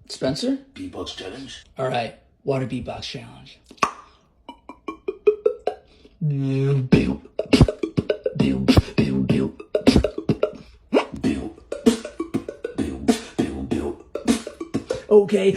Spencer? Beatbox challenge. All right, water beatbox challenge. Okay.